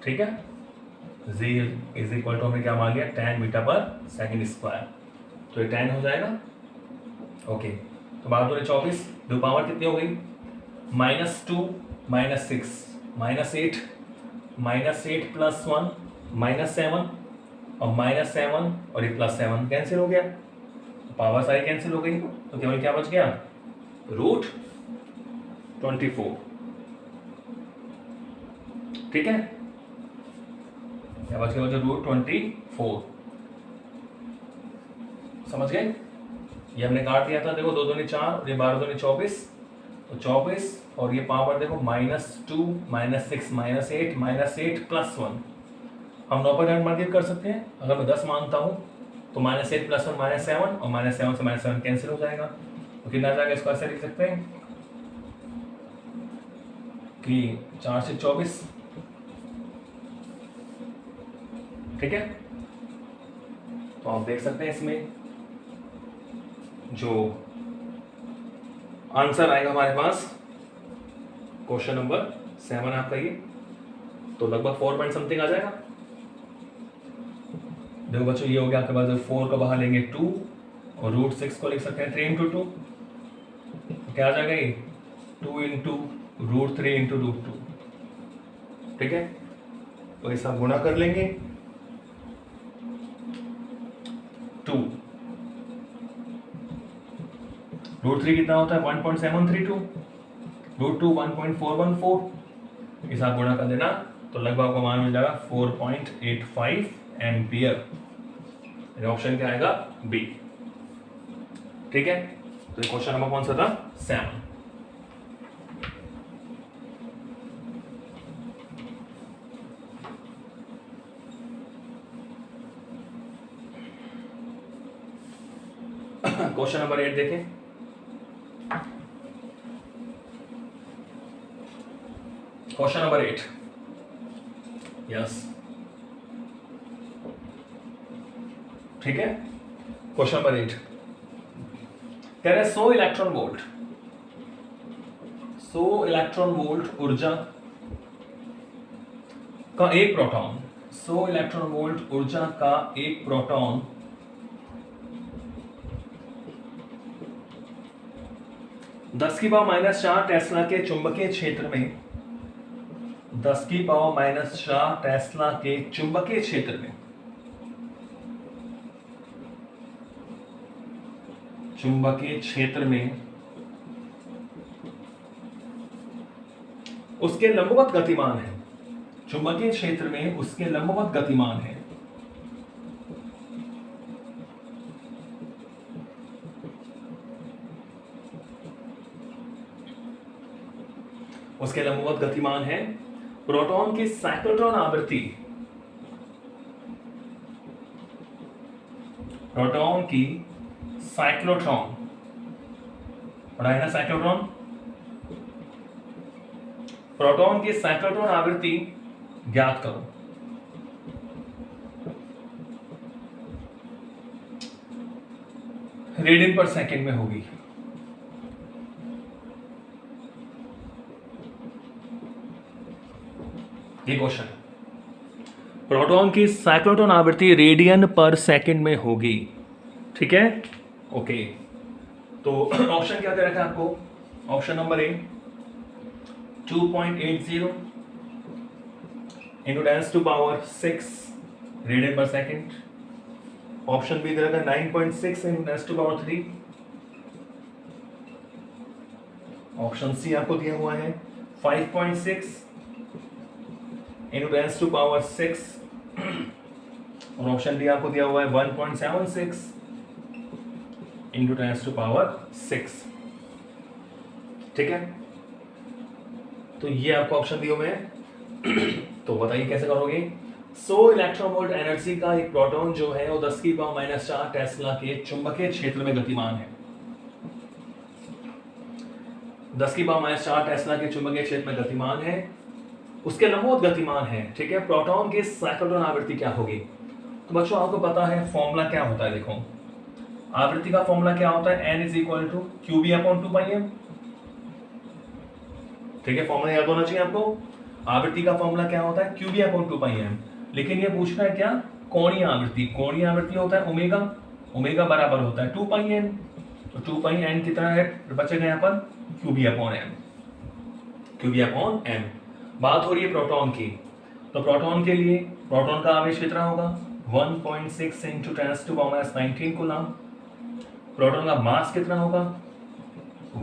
ठीक है। जी इज इक्वल टू हमें क्या मान लिया 10 मीटर पर सेकंड स्क्वायर, तो ये 10 हो जाएगा, ओके। तो 12 दूनी 24, दो पावर कितनी हो गई -2 -6 -8 प्लस 1 -7 और -7 और ये +7 कैंसिल हो गया, तो पावर सारी कैंसिल हो गई, तो केवल क्या बच गया रूट 24, ठीक है, क्या बच गया रूट 24। समझ गए, ये हमने काट दिया था, देखो 2 दूनी 4 और ये 12 दूनी 24, तो 24 और ये पावर देखो -2 -6 -8 प्लस 1, हम 9 मल्टीप्लाई कर सकते हैं। अगर मैं 10 मानता हूँ तो -8 प्लस 1 -7 और -7 से -7 कैंसिल हो जाएगा, तो कितना जाएगा, इसको ऐसे लिख सकते हैं कि 4 से 24, ठीक है। तो आप देख सकते हैं इसमें जो आंसर आएगा हमारे पास क्वेश्चन नंबर 7 आपका ये, तो लगभग 4 पॉइंट समथिंग आ जाएगा। देखो बच्चों ये हो गया आपके पास, 4 का बाहर लेंगे 2 और रूट 6 को लिख सकते हैं 3 इंटू 2, तो क्या आ जाएगा ये 2 इंटू रूट 3 इंटू रूट 2, ठीक है। तो इसे गुणा कर लेंगे 2, रूट 3 कितना होता है 1.732, √2 1.414, इस आप गुणा कर देना तो लगभग आपको मान मिल जाएगा 4.85 एम्पियर। ऑप्शन क्या आएगा? बी। ठीक है, तो क्वेश्चन नंबर कौन सा था? 7। क्वेश्चन नंबर 8 देखें। क्वेश्चन नंबर 8, यस, ठीक है। क्वेश्चन नंबर 8 कह रहे 100 इलेक्ट्रॉन वोल्ट ऊर्जा का एक प्रोटॉन, 100 इलेक्ट्रॉन वोल्ट ऊर्जा का एक प्रोटॉन 10⁻⁴ टेस्ला के चुंबकीय क्षेत्र में 10⁻⁴ टेस्ला के चुंबकीय क्षेत्र में उसके लंबवत गतिमान है। चुंबकीय क्षेत्र में उसके लंबवत गतिमान है। उसके लंबवत गतिमान है। प्रोटॉन की साइक्लोट्रॉन आवृत्ति, प्रोटॉन की साइक्लोट्रॉन, पढ़ा है ना साइक्लोट्रॉन? प्रोटॉन की साइक्लोट्रॉन आवृत्ति ज्ञात करो। रेडियन पर सेकंड में होगी। ये क्वेश्चन, प्रोटॉन की साइक्लोट्रॉन आवृत्ति रेडियन पर सेकंड में होगी। ठीक है, ओके। तो ऑप्शन क्या दे रखा है आपको? Option number A 2.80 into 10⁻⁶ radian पर सेकंड। ऑप्शन बी दे रखा है 9.6 इंटू 10⁻3। ऑप्शन सी आपको दिया हुआ है 5.6 इंटू 10⁻⁶। और ऑप्शन डी आपको दिया हुआ है 1.76 इंटू 10⁻⁶। ठीक है, तो ये आपको ऑप्शन दिए हुए हैं। तो बताइए कैसे करोगे? 100 इलेक्ट्रॉन वोल्ट एनर्जी का एक प्रोटॉन जो है वो 10⁻⁴ टेस्ला के चुंबकीय क्षेत्र में गतिमान है। 10⁻⁴ टेस्ला के चुंबकीय क्षेत्र में गतिमान है, उसके लंबवत गतिमान है। ठीक है, प्रोटॉन की साइक्लोट्रॉन आवृत्ति क्या होगी? तो बच्चों आपको पता है फॉर्मूला क्या होता है। देखो, आवृत्ति का फॉर्मूला क्या होता है? n = qB/2πm। ठीक है, फॉर्मूला याद होना चाहिए आपको। आवृत्ति का फॉर्मूला क्या होता है? qB/2πm। लेकिन ये पूछना है क्या? कोणीय आवृत्ति। कोणीय आवृत्ति होता है ओमेगा। ओमेगा बराबर होता है 2πn। तो 2πn कितना है बचेगा यहाँ पर? qB/m। qB/m। बात हो रही है प्रोटॉन की, तो प्रोटॉन के लिए प्रोटॉन का आवेश कितना होगा? 1.6 इंटू 10⁻19 कूलम। प्रोटॉन का मास कितना होगा?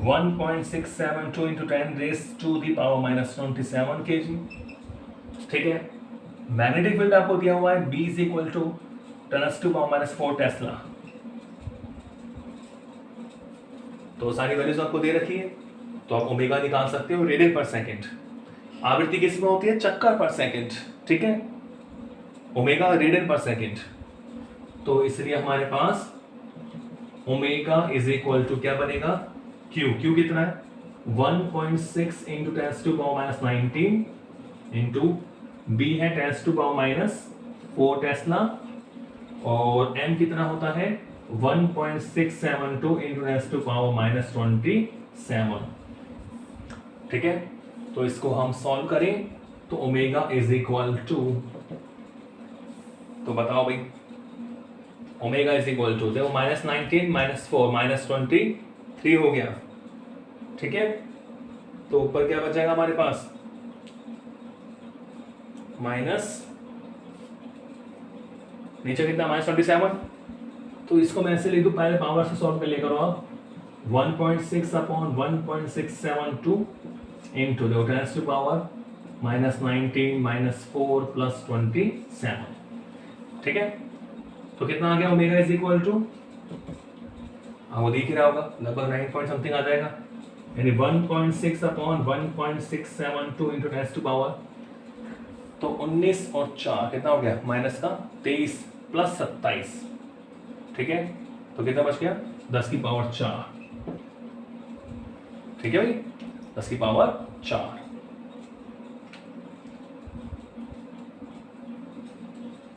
1.672 इंटू 10⁻⁻27 kg। ठीक है, मैग्नेटिक फील्ड आपको दिया हुआ है B = 10⁻⁴ टेस्ला। तो सारी वैल्यूज आपको दे रखी है, तो आप ओमेगा निकाल सकते हो रेडियन पर सेकंड। आवृत्ति किस में होती है? चक्कर पर सेकंड। ठीक है, ओमेगा रेडियन पर सेकंड। तो इसलिए हमारे पास ओमेगा = क्या बनेगा? Q कितना है? 1.6 इंटू 10⁻19 इंटू B है 10⁻⁴ टेस्ला, और M कितना होता है? 1.672 इंटू 10⁻27। ठीक है, तो इसको हम सॉल्व करें तो ओमेगा = तो बताओ भाई, ओमेगा = देखो -19 -4 -23 हो गया। ठीक है, तो ऊपर क्या बचेगा हमारे पास? माइनस, नीचे कितना? -27। तो इसको मैं ऐसे लिख दूं, पहले पावर से सॉल्व कर लिया करो आप। 1.6/1.672 into 10⁻⁻19 -4 + 27, ठीक है। तो कितना आ गया ओमेगा इज इक्वल टू, वो दिख ही रहा होगा, लगभग 9 पॉइंट समथिंग आ जाएगा, यानी 1.6/1672 इंटू 10⁻, तो 19 और 4 कितना हो गया, माइनस का 23 + 27, ठीक है। तो कितना बच गया, 10⁻4, ठीक है भाई, 10⁻4।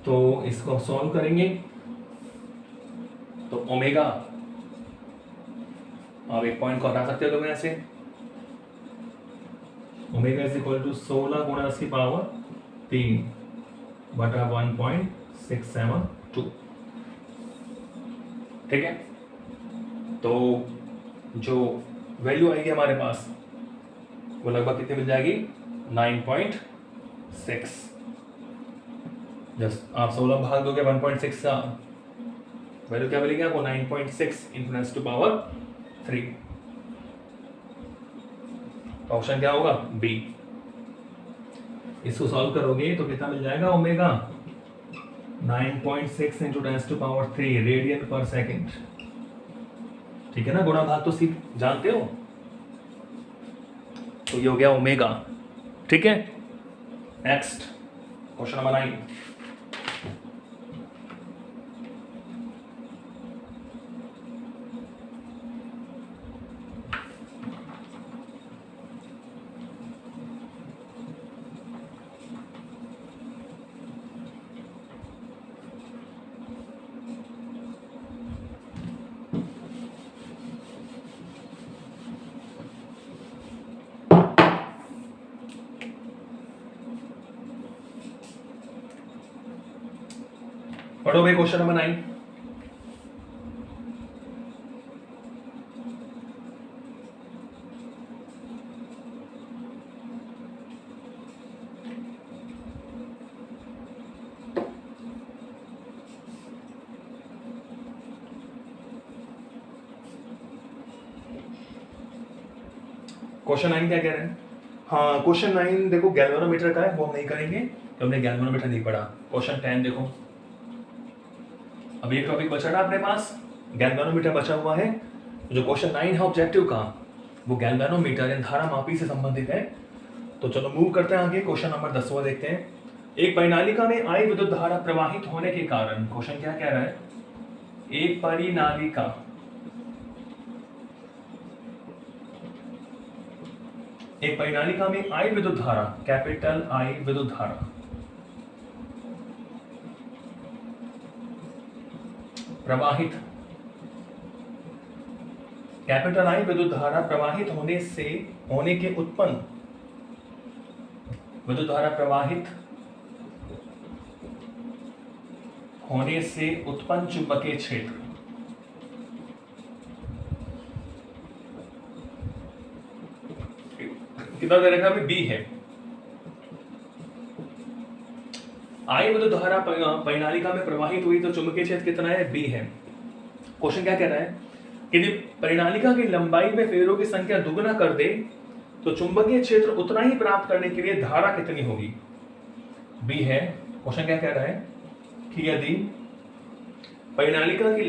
तो इसको सॉल्व करेंगे तो ओमेगा, आप एक पॉइंट को हटा सकते हो लोग ऐसे, ओमेगा इज इक्वल टू 16 गुणा 10⁻3 बटा 1.672, ठीक है। तो जो वैल्यू आएगी हमारे पास वो लगभग कितनी मिल जाएगी, 9.6। जस्ट आप 16 भाग दोगे 1.6 का, वैल्यू क्या मिलेगी आपको, 9.6 इंटू 10⁻3। तो ऑप्शन क्या होगा, बी। इसको सॉल्व करोगे तो कितना मिल जाएगा, ओमेगा 9.6 इंटू 10⁻3 रेडियन पर सेकेंड, ठीक है ना। गुणा भाग तो सीख जानते हो, तो ये हो गया ओमेगा, ठीक है। Next question number 9। पढ़ो भाई क्वेश्चन नंबर 9। क्वेश्चन 9 क्या कह रहे हैं, हाँ क्वेश्चन 9 देखो गैल्वेनोमीटर का है, वो हम नहीं करेंगे, तो हमने गैल्वेनोमीटर नहीं पढ़ा। क्वेश्चन 10 देखो, अब एक टॉपिक बचा रहा अपने पास, गैल्वेनोमीटर बचा हुआ है। जो क्वेश्चन 9 है ऑब्जेक्टिव का, वो गैल्वेनोमीटर या धारा मापी से संबंधित है। तो चलो मूव करते हैं आगे, क्वेश्चन नंबर 10वां देखते हैं। एक परिनालिका में आई विद्युत धारा प्रवाहित होने के कारण, क्वेश्चन क्या कह रहा है, एक परिनालिका में आई विद्युत धारा, कैपिटल आई विद्युत धारा प्रवाहित, कैपिटल आई विद्युत धारा प्रवाहित होने के उत्पन्न, विद्युत धारा प्रवाहित होने से उत्पन्न चुंबकीय क्षेत्र, कितना दे रखा है, बी है। आई विद्युत धारा परिनालिका में प्रवाहित हुई तो चुंबकीय क्षेत्र कितना है, बी है। क्वेश्चन क्या कह रहा है, यदि परिनालिका की लंबाई में फेरों की संख्या दुगना कर दे तो चुंबकीय क्षेत्र उतना ही प्राप्त करने के लिए धारा कितनी होगी, बी है। क्वेश्चन क्या कह रहा है कि यदि परिनालिका की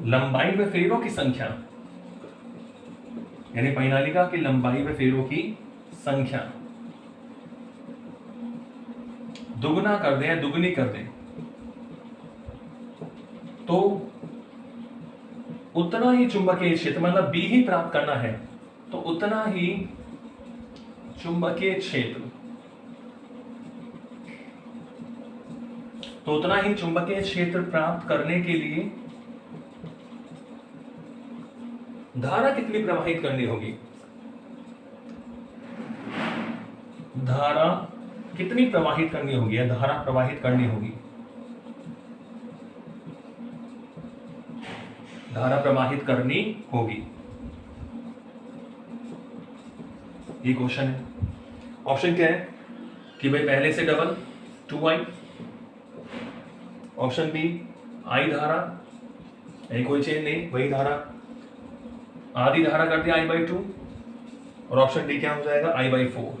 लंबाई में फेरों की संख्या, यानी परिनालिका की लंबाई में फेरों की संख्या दुगना कर दे या दुगनी कर दे तो उतना ही चुंबकीय क्षेत्र, मतलब बी ही प्राप्त करना है, तो उतना ही चुंबकीय क्षेत्र प्राप्त करने के लिए धारा कितनी प्रवाहित करनी होगी, धारा कितनी प्रवाहित करनी होगी या धारा प्रवाहित करनी होगी, धारा प्रवाहित करनी होगी, ये क्वेश्चन है। ऑप्शन क्या है कि भाई पहले से double 2i, option B I धारा, कोई चेंज नहीं, वही धारा, आधी धारा कर दिया I/2 और ऑप्शन डी क्या हो जाएगा I/4।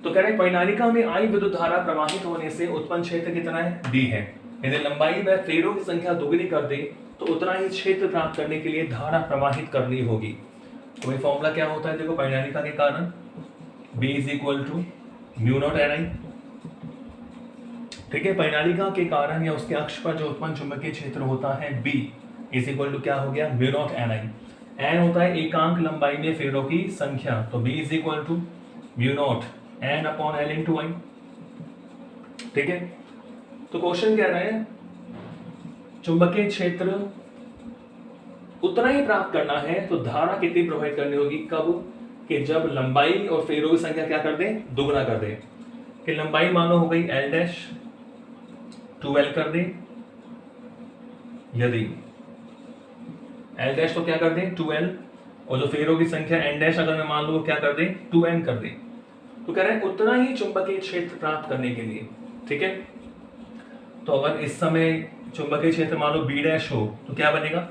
तो कह रहे हैं परिनालिका में I विद्युत धारा प्रवाहित होने से उत्पन्न क्षेत्र कितना है, D है। यदि लंबाई व फेरों की संख्या दोगुनी कर दे तो उतना ही क्षेत्र प्राप्त करने के लिए धारा प्रवाहित करनी होगी। तो ये फॉर्मूला क्या होता है, देखो परिनालिका के कारण B = μ0 Ni। ठीक है, परिनालिका के कारण या उसके अक्ष पर जो उत्पन्न चुंबकीय क्षेत्र होता है B = क्या हो गया, μ0 Ni। n होता है एकांक लंबाई में फेरों की संख्या, तो B = μ0 n/L × I। ठीक है, तो क्वेश्चन कह रहे हैं चुंबकीय क्षेत्र उतना ही प्राप्त करना है तो धारा कितनी प्रवाहित करनी होगी, कब, कि जब लंबाई और फेरों की संख्या क्या कर दें, दुगना कर दें। कि लंबाई मानो हो गई L' 2L कर दें, यदि L' तो क्या कर दें 2L, और जो फेरों की संख्या N' अगर मैं मान लूं क्या कर दें 2N कर दें। तो कह रहे हैं उतना ही चुंबकीय क्षेत्र प्राप्त करने के लिए। ठीक है, तो अगर इस समय चुंबकीय क्षेत्र मान लो B' हो तो क्या बनेगा,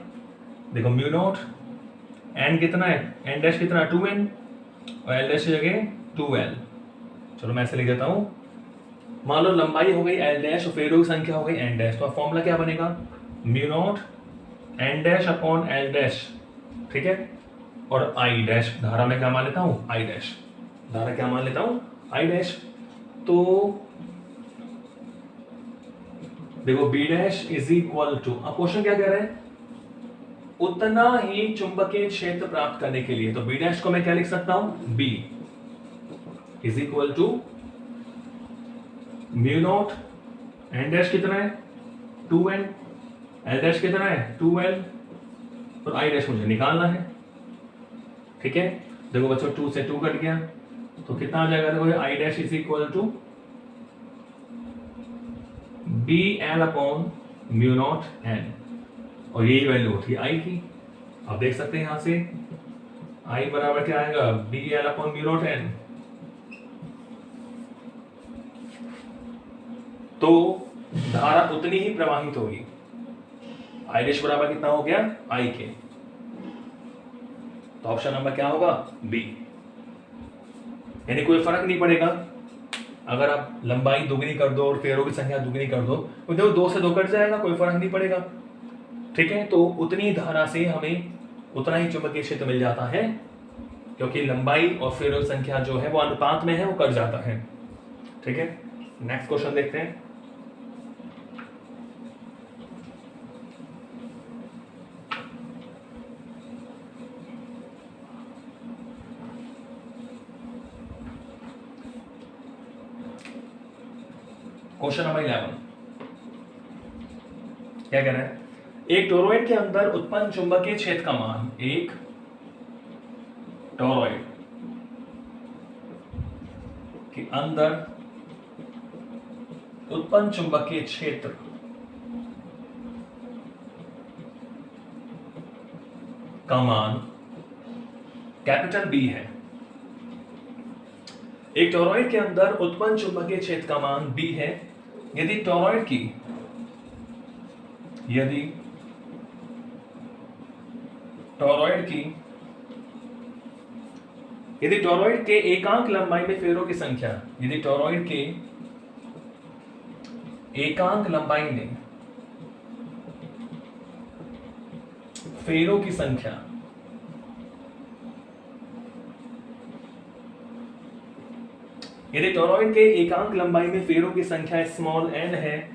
देखो μ0 n कितना है, N' कितना 2N और L' की जगह 2L। चलो मैं ऐसे लिख देता हूं, मान लो लंबाई हो गई L' और फेरों की संख्या हो गई N', तो फॉर्मूला क्या बनेगा μ0 N'/L'। ठीक है, और I' धारा में क्या मान लेता हूं I', धारा क्या मान लेता हूं I'। तो देखो B' = अब क्वेश्चन क्या कह रहे हैं, उतना ही चुंबकीय क्षेत्र प्राप्त करने के लिए, तो B' को मैं क्या लिख सकता हूं B = μ0 N' कितना है 2N, L' कितना है 2L और I' मुझे निकालना है। ठीक है, देखो बच्चों 2 से 2 कट गया तो कितना आ जाएगा, देखो I' = BL/μ0 n, और यही वैल्यू होती है I की। आप देख सकते हैं यहां से I बराबर क्या आएगा BL/μ0 n। तो धारा उतनी ही प्रवाहित होगी, I' बराबर कितना हो गया I के। तो ऑप्शन नंबर क्या होगा B, यानी कोई फर्क नहीं पड़ेगा अगर आप लंबाई दुगनी कर दो और फेरों की संख्या दुगनी कर दो, तो देखो 2 से 2 कट जाएगा, कोई फर्क नहीं पड़ेगा। ठीक है, तो उतनी धारा से हमें उतना ही चुंबकीय क्षेत्र मिल जाता है, क्योंकि लंबाई और फेरों की संख्या जो है वो अनुपात में है, वो कट जाता है। ठीक है, नेक्स्ट क्वेश्चन देखते हैं। क्वेश्चन नंबर 11 क्या कह रहा है, एक टोरॉइड के अंदर उत्पन्न चुंबकीय क्षेत्र का मान, एक टोरॉइड के अंदर उत्पन्न चुंबकीय क्षेत्र का मान कैपिटल B है। एक टोरॉइड के अंदर उत्पन्न चुंबकीय क्षेत्र का मान B है यदि टोरॉइड के एकांक लंबाई में फेरों की संख्या, यदि टोरॉइड के एकांक लंबाई में फेरों की संख्या यदि टोरॉइड के एकांक लंबाई में फेरों की संख्या स्मॉल n है,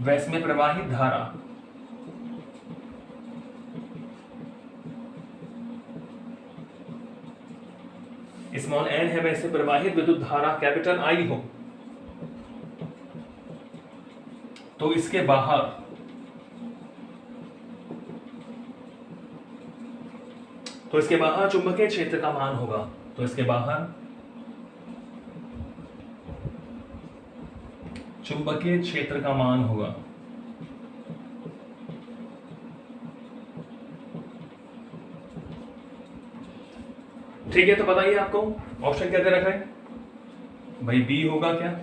वैसे प्रवाहित धारा स्मॉल n है, वैसे प्रवाहित विद्युत धारा कैपिटल I हो, तो इसके बाहर चुंबकीय क्षेत्र का मान होगा। तो इसके बाहर चुंबकीय क्षेत्र का मान होगा। ठीक है, तो बताइए आपको ऑप्शन क्या दे रखा है भाई, बी होगा क्या,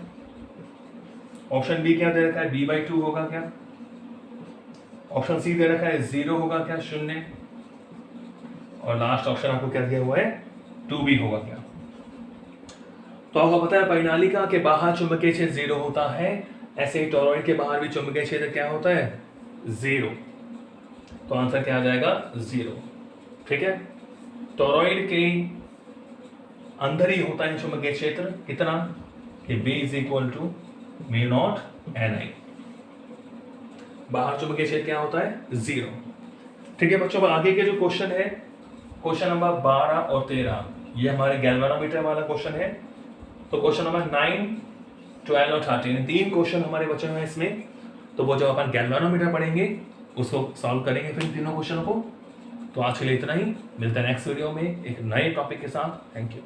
ऑप्शन बी क्या दे रखा है B/2 होगा क्या, ऑप्शन सी दे रखा है 0 होगा क्या, 0, और लास्ट ऑप्शन आपको क्या दिया हुआ है 2 भी होगा क्या। तो आपको पता है परिनालिका के बाहर चुंबकीय क्षेत्र 0 होता है, ऐसे ही टोरॉइड के बाहर भी चुंबकीय क्षेत्र क्या होता है 0। तो आंसर क्या आ जाएगा 0। ठीक है, टोरॉइड के अंदर ही होता है चुंबकीय क्षेत्र कितना कि B = μ0 Ni। बाहर चुंबकीय क्षेत्र क्या होता है 0। ठीक है बच्चों, आगे के जो क्वेश्चन है क्वेश्चन नंबर 12 और 13 ये हमारे गैल्वेनोमीटर वाला क्वेश्चन है। तो क्वेश्चन नंबर 9, 12 और 13 तीन क्वेश्चन हमारे बचे हुए हैं इसमें। तो वो जब अपन गैल्वेनोमीटर पढ़ेंगे उसको सॉल्व करेंगे फिर तीनों क्वेश्चनों को। तो आज के लिए इतना ही, मिलते हैं नेक्स्ट वीडियो में एक नए टॉपिक के साथ। Thank you.